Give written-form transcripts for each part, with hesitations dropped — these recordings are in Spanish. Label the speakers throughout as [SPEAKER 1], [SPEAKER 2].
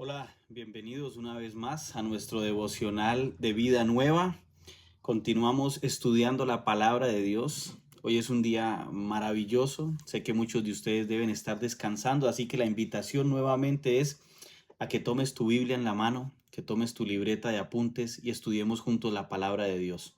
[SPEAKER 1] Hola, bienvenidos una vez más a nuestro devocional de vida nueva. Continuamos estudiando la palabra de Dios. Hoy es un día maravilloso. Sé que muchos de ustedes deben estar descansando, así que la invitación nuevamente es a que tomes tu Biblia en la mano, que tomes tu libreta de apuntes y estudiemos juntos la palabra de Dios.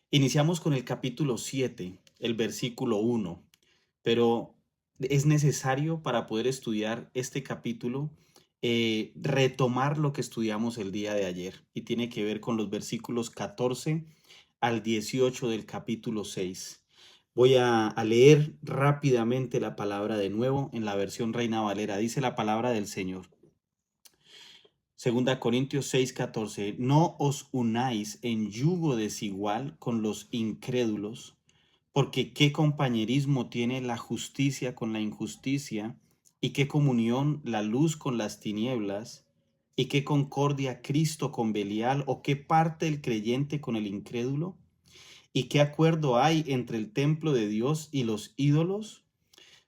[SPEAKER 1] Iniciamos con el capítulo 7, el versículo 1, pero es necesario para poder estudiar este capítulo retomar lo que estudiamos el día de ayer y tiene que ver con los versículos 14 al 18 del capítulo 6. Voy a leer rápidamente la palabra de nuevo en la versión Reina Valera. Dice la palabra del Señor. Segunda Corintios 6:14, no os unáis en yugo desigual con los incrédulos, porque qué compañerismo tiene la justicia con la injusticia, y qué comunión la luz con las tinieblas, y qué concordia Cristo con Belial, o qué parte el creyente con el incrédulo, y qué acuerdo hay entre el templo de Dios y los ídolos,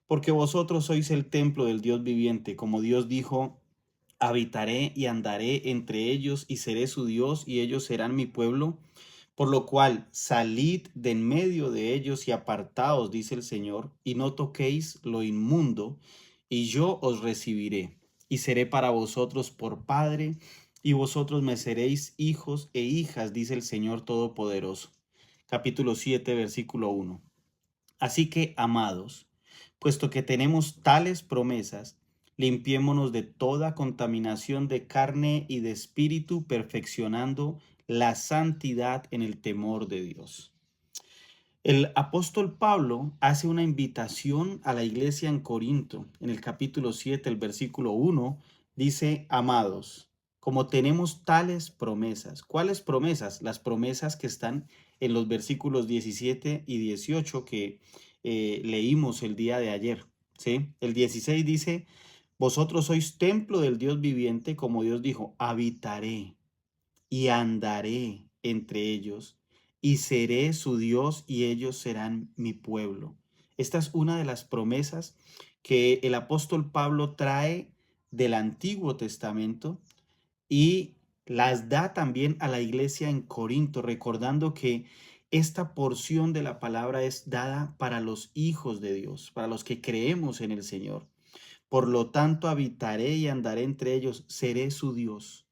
[SPEAKER 1] porque vosotros sois el templo del Dios viviente, como Dios dijo, habitaré y andaré entre ellos y seré su Dios y ellos serán mi pueblo. Por lo cual, salid de en medio de ellos y apartaos, dice el Señor, y no toquéis lo inmundo, y yo os recibiré, y seré para vosotros por Padre, y vosotros me seréis hijos e hijas, dice el Señor Todopoderoso. Capítulo 7, versículo 1. Así que, amados, puesto que tenemos tales promesas, limpiémonos de toda contaminación de carne y de espíritu, perfeccionando la santidad en el temor de Dios. El apóstol Pablo hace una invitación a la iglesia en Corinto. En el capítulo 7, el versículo 1, dice, amados, como tenemos tales promesas. ¿Cuáles promesas? Las promesas que están en los versículos 17 y 18 que leímos el día de ayer. ¿Sí? El 16 dice, vosotros sois templo del Dios viviente, como Dios dijo, habitaré y andaré entre ellos, y seré su Dios y ellos serán mi pueblo. Esta es una de las promesas que el apóstol Pablo trae del Antiguo Testamento y las da también a la iglesia en Corinto, recordando que esta porción de la palabra es dada para los hijos de Dios, para los que creemos en el Señor. Por lo tanto, habitaré y andaré entre ellos, seré su Dios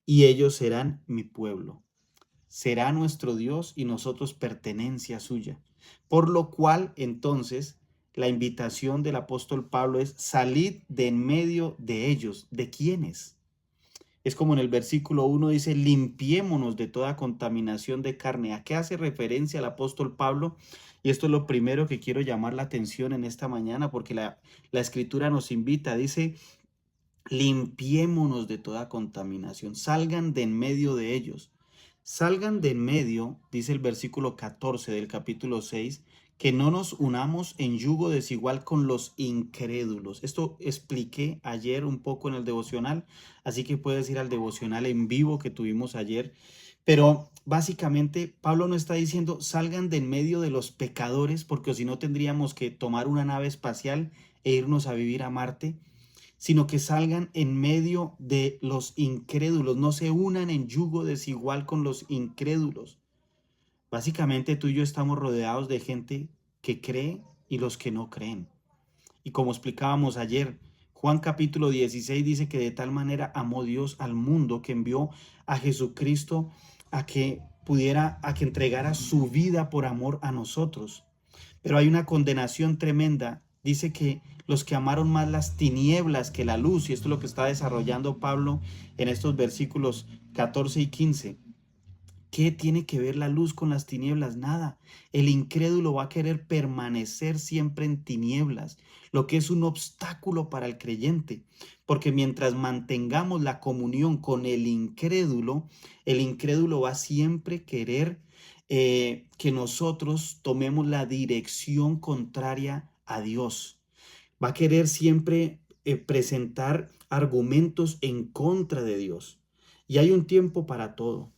[SPEAKER 1] y ellos serán mi pueblo. Será nuestro Dios y nosotros pertenencia suya. Por lo cual, entonces, la invitación del apóstol Pablo es salid de en medio de ellos. ¿De quiénes? Es como en el versículo 1 dice, limpiémonos de toda contaminación de carne. ¿A qué hace referencia el apóstol Pablo? Y esto es lo primero que quiero llamar la atención en esta mañana, porque la escritura nos invita, dice, limpiémonos de toda contaminación, salgan de en medio de ellos. Salgan de en medio, dice el versículo 14 del capítulo 6, que no nos unamos en yugo desigual con los incrédulos. Esto expliqué ayer un poco en el devocional, así que puedes ir al devocional en vivo que tuvimos ayer. Pero básicamente Pablo no está diciendo salgan de en medio de los pecadores, porque si no tendríamos que tomar una nave espacial e irnos a vivir a Marte, sino que salgan en medio de los incrédulos, no se unan en yugo desigual con los incrédulos. Básicamente tú y yo estamos rodeados de gente que cree y los que no creen. Y como explicábamos ayer, Juan capítulo 16 dice que de tal manera amó Dios al mundo que envió a Jesucristo a que entregara su vida por amor a nosotros. Pero hay una condenación tremenda. Dice que los que amaron más las tinieblas que la luz, y esto es lo que está desarrollando Pablo en estos versículos 14 y 15. ¿Qué tiene que ver la luz con las tinieblas? Nada. El incrédulo va a querer permanecer siempre en tinieblas, lo que es un obstáculo para el creyente, porque mientras mantengamos la comunión con el incrédulo va a siempre querer que nosotros tomemos la dirección contraria a Dios. Va a querer siempre presentar argumentos en contra de Dios. Y hay un tiempo para todo.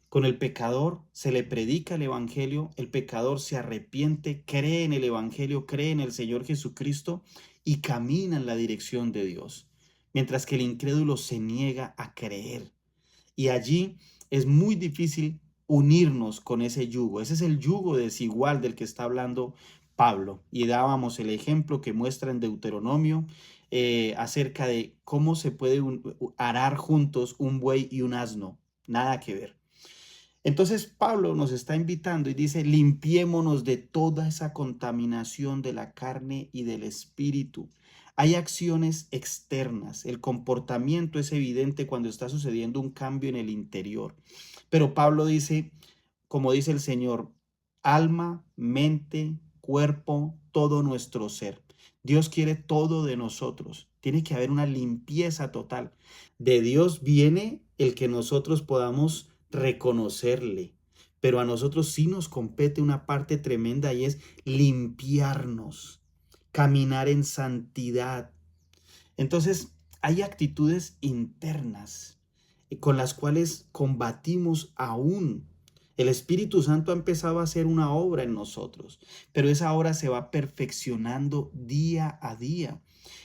[SPEAKER 1] Con el pecador se le predica el evangelio, el pecador se arrepiente, cree en el evangelio, cree en el Señor Jesucristo y camina en la dirección de Dios. mientras que el incrédulo se niega a creer. Y allí es muy difícil unirnos con ese yugo. Ese es el yugo desigual del que está hablando Pablo. Y dábamos el ejemplo que muestra en Deuteronomio acerca de cómo se puede arar juntos un buey y un asno. Nada que ver. Entonces Pablo nos está invitando y dice, limpiémonos de toda esa contaminación de la carne y del espíritu. Hay acciones externas, el comportamiento es evidente cuando está sucediendo un cambio en el interior. Pero Pablo dice, como dice el Señor, alma, mente, cuerpo, todo nuestro ser. Dios quiere todo de nosotros. Tiene que haber una limpieza total. De Dios viene el que nosotros podamos reconocerle, pero a nosotros sí nos compete una parte tremenda y es limpiarnos, caminar en santidad. Entonces, hay actitudes internas con las cuales combatimos aún. El Espíritu Santo ha empezado a hacer una obra en nosotros, pero esa obra se va perfeccionando día a día.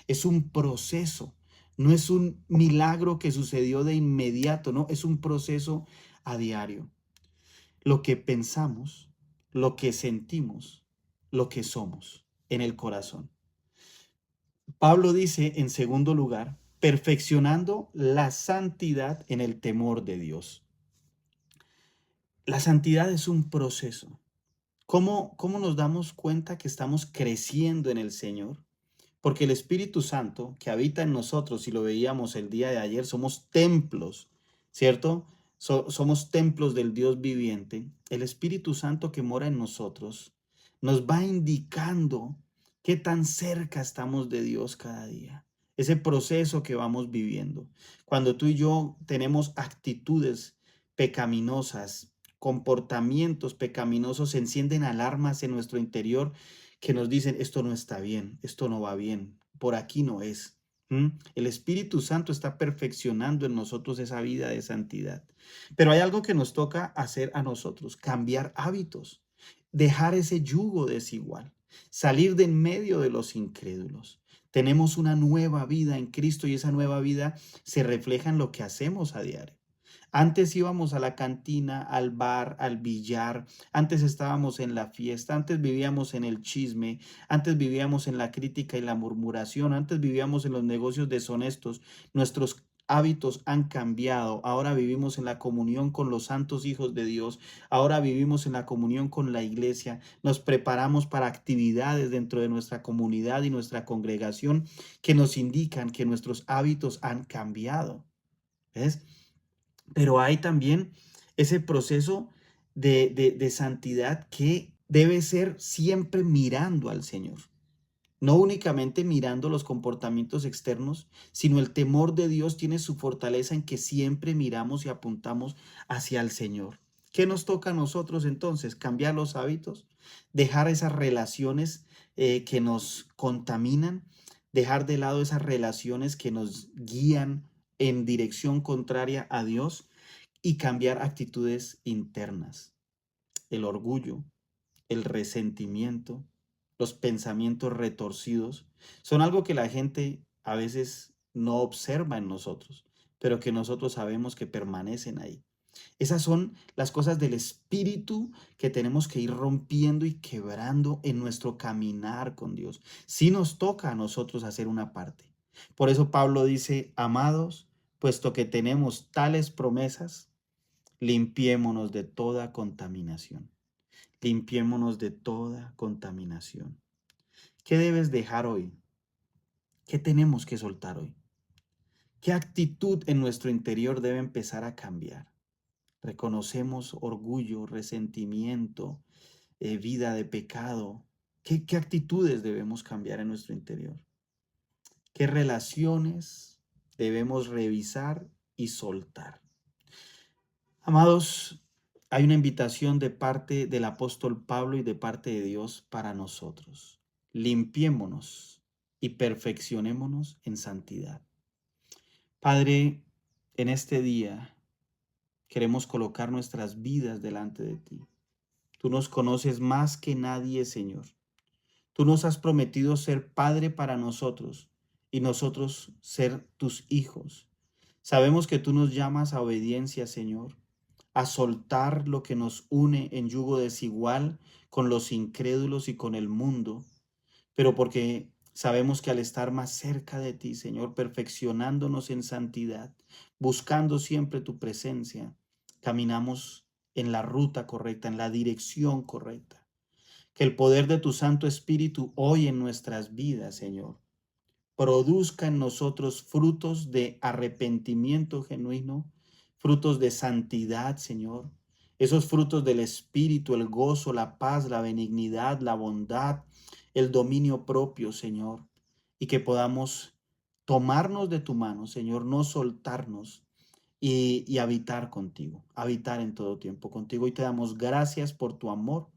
[SPEAKER 1] Es un proceso, no es un milagro que sucedió de inmediato, no, es un proceso a diario. Lo que pensamos, lo que sentimos, lo que somos en el corazón. Pablo dice en segundo lugar, perfeccionando la santidad en el temor de Dios. La santidad es un proceso. ¿Cómo nos damos cuenta que estamos creciendo en el Señor? Porque el Espíritu Santo que habita en nosotros, y lo veíamos el día de ayer, somos templos, ¿cierto? Somos templos del Dios viviente. El Espíritu Santo que mora en nosotros nos va indicando qué tan cerca estamos de Dios cada día. Ese proceso que vamos viviendo. Cuando tú y yo tenemos actitudes pecaminosas, comportamientos pecaminosos, se encienden alarmas en nuestro interior que nos dicen, esto no está bien, esto no va bien, por aquí no es. El Espíritu Santo está perfeccionando en nosotros esa vida de santidad. Pero hay algo que nos toca hacer a nosotros, cambiar hábitos, dejar ese yugo desigual, salir de en medio de los incrédulos. Tenemos una nueva vida en Cristo y esa nueva vida se refleja en lo que hacemos a diario. Antes íbamos a la cantina, al bar, al billar, antes estábamos en la fiesta, antes vivíamos en el chisme, antes vivíamos en la crítica y la murmuración, antes vivíamos en los negocios deshonestos. Nuestros hábitos han cambiado. Ahora vivimos en la comunión con los santos hijos de Dios. Ahora vivimos en la comunión con la iglesia. Nos preparamos para actividades dentro de nuestra comunidad y nuestra congregación que nos indican que nuestros hábitos han cambiado. ¿Ves? Pero hay también ese proceso de santidad que debe ser siempre mirando al Señor. No únicamente mirando los comportamientos externos, sino el temor de Dios tiene su fortaleza en que siempre miramos y apuntamos hacia el Señor. ¿Qué nos toca a nosotros entonces? Cambiar los hábitos, dejar esas relaciones que nos contaminan, dejar de lado esas relaciones que nos guían en dirección contraria a Dios y cambiar actitudes internas, el orgullo, el resentimiento, los pensamientos retorcidos, son algo que la gente a veces no observa en nosotros, pero que nosotros sabemos que permanecen ahí. Esas son las cosas del espíritu que tenemos que ir rompiendo y quebrando en nuestro caminar con Dios. Sí nos toca a nosotros hacer una parte. Por eso Pablo dice, amados, puesto que tenemos tales promesas, limpiémonos de toda contaminación. Limpiémonos de toda contaminación. ¿Qué debes dejar hoy? ¿Qué tenemos que soltar hoy? ¿Qué actitud en nuestro interior debe empezar a cambiar? Reconocemos orgullo, resentimiento, vida de pecado. ¿Qué actitudes debemos cambiar en nuestro interior? ¿Qué relaciones debemos revisar y soltar? Amados, hay una invitación de parte del apóstol Pablo y de parte de Dios para nosotros. Limpiémonos y perfeccionémonos en santidad. Padre, en este día queremos colocar nuestras vidas delante de ti. Tú nos conoces más que nadie, Señor. Tú nos has prometido ser Padre para nosotros y nosotros ser tus hijos. Sabemos que tú nos llamas a obediencia, Señor, a soltar lo que nos une en yugo desigual con los incrédulos y con el mundo, pero porque sabemos que al estar más cerca de ti, Señor, perfeccionándonos en santidad, buscando siempre tu presencia, caminamos en la ruta correcta, en la dirección correcta. Que el poder de tu Santo Espíritu hoy en nuestras vidas, Señor, produzca en nosotros frutos de arrepentimiento genuino, frutos de santidad, Señor. Esos frutos del Espíritu, el gozo, la paz, la benignidad, la bondad, el dominio propio, Señor. Y que podamos tomarnos de tu mano, Señor, no soltarnos y habitar contigo, habitar en todo tiempo contigo. Y te damos gracias por tu amor,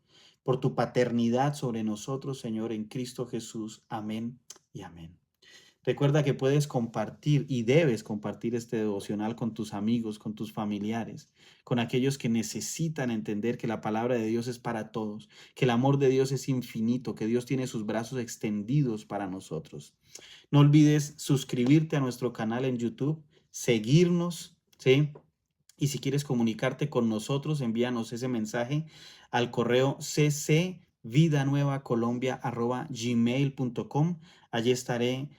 [SPEAKER 1] por tu paternidad sobre nosotros, Señor, en Cristo Jesús. Amén y amén. Recuerda que puedes compartir y debes compartir este devocional con tus amigos, con tus familiares, con aquellos que necesitan entender que la palabra de Dios es para todos, que el amor de Dios es infinito, que Dios tiene sus brazos extendidos para nosotros. No olvides suscribirte a nuestro canal en YouTube, seguirnos, ¿sí? Y si quieres comunicarte con nosotros, envíanos ese mensaje al correo ccvidanuevacolombia@gmail.com. Allí estaré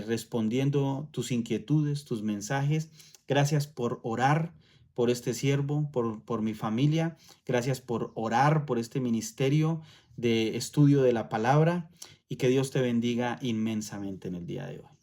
[SPEAKER 1] respondiendo tus inquietudes, tus mensajes. Gracias por orar por este siervo, por mi familia. Gracias por orar por este ministerio de estudio de la palabra y que Dios te bendiga inmensamente en el día de hoy.